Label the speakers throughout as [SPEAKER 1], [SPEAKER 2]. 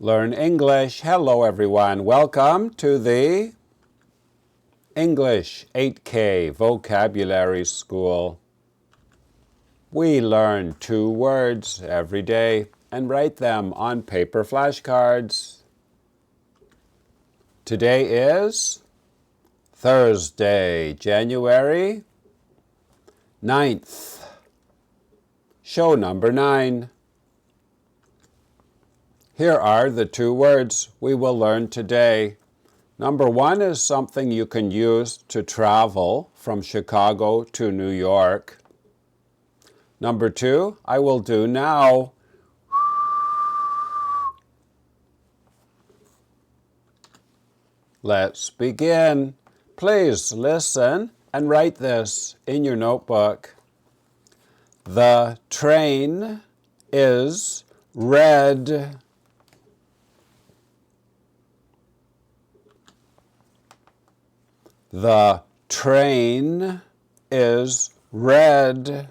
[SPEAKER 1] Learn English. Hello everyone. Welcome to the English 8K Vocabulary School. We learn 2 words every day and write them on paper flashcards. Today is Thursday, January 9th. Show number 9. Here are the 2 words we will learn today. Number 1 is something you can use to travel from Chicago to New York. Number 2, I will do now. Let's begin. Please listen and write this in your notebook. The train is red. The train is red.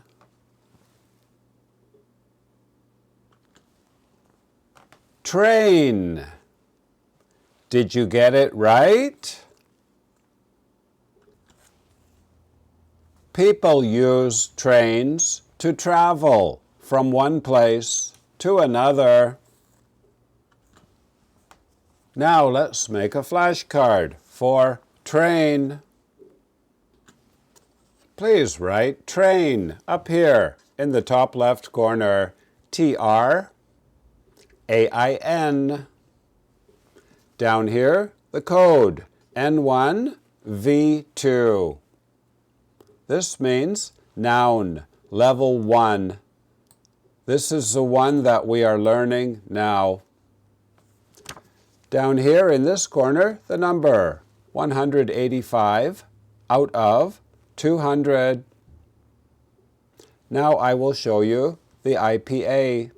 [SPEAKER 1] Train. Did you get it right? People use trains to travel from one place to another. Now let's make a flashcard for train. Please write train up here in the top left corner. T-R-A-I-N. Down here, the code N1V2. This means noun, level 1. This is the one that we are learning now. Down here in this corner, the number 185 out of 200. Now I will show you the IPA.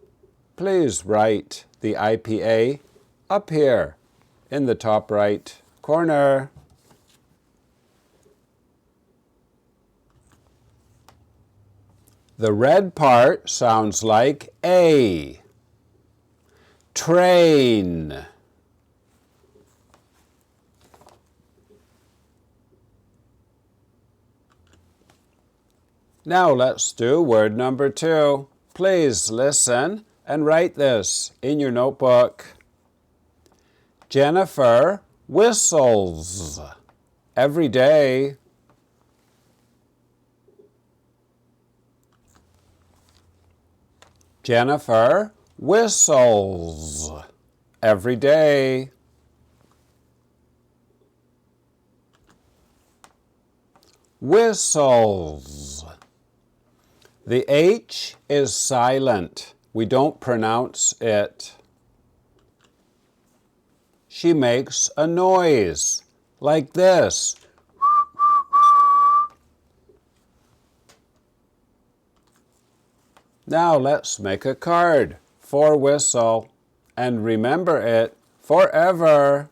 [SPEAKER 1] Please write the IPA up here in the top right corner. The red part sounds like A. Train. Now let's do word number 2. Please listen and write this in your notebook. Jennifer whistles every day. Jennifer whistles every day. Whistles. The H is silent. We don't pronounce it. She makes a noise like this. Now let's make a card for whistle and remember it forever.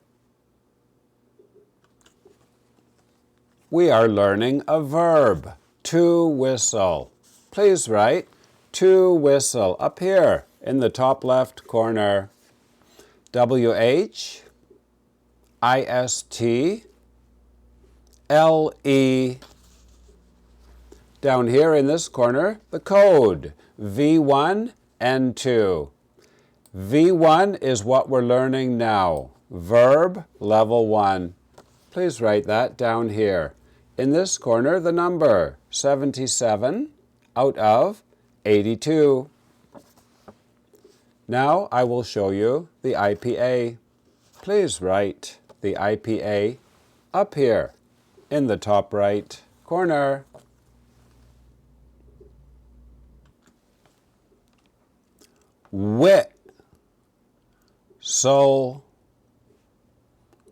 [SPEAKER 1] We are learning a verb, to whistle. Please write to whistle up here in the top left corner. W-H-I-S-T-L-E. Down here in this corner, the code V1 and 2. V1 is what we're learning now. Verb level 1. Please write that down here. In this corner, the number 77 out of 82. Now I will show you the IPA. Please write the IPA up here in the top right corner. Whistle.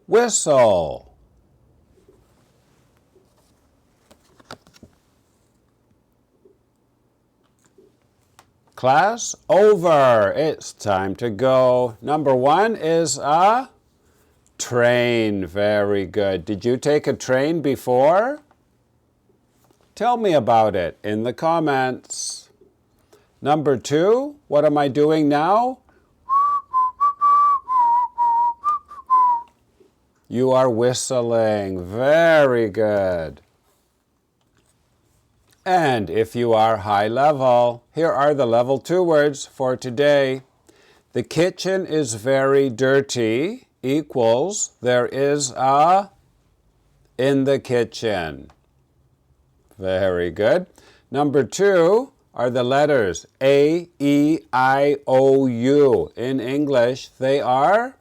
[SPEAKER 1] Whistle. Class over. It's time to go. Number 1 is a train. Very good. Did you take a train before? Tell me about it in the comments. Number 2, what am I doing now? You are whistling. Very good. And if you are high level, here are the level 2 words for today. The kitchen is very dirty equals there is a in the kitchen. Very good. Number 2 are the letters A, E, I, O, U. In English, they are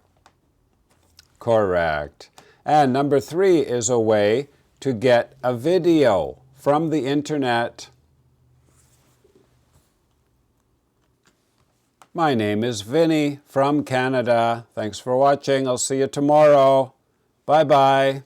[SPEAKER 1] correct. And number 3 is a way to get a video from the internet. My name is Vinny from Canada. Thanks for watching. I'll see you tomorrow. Bye-bye.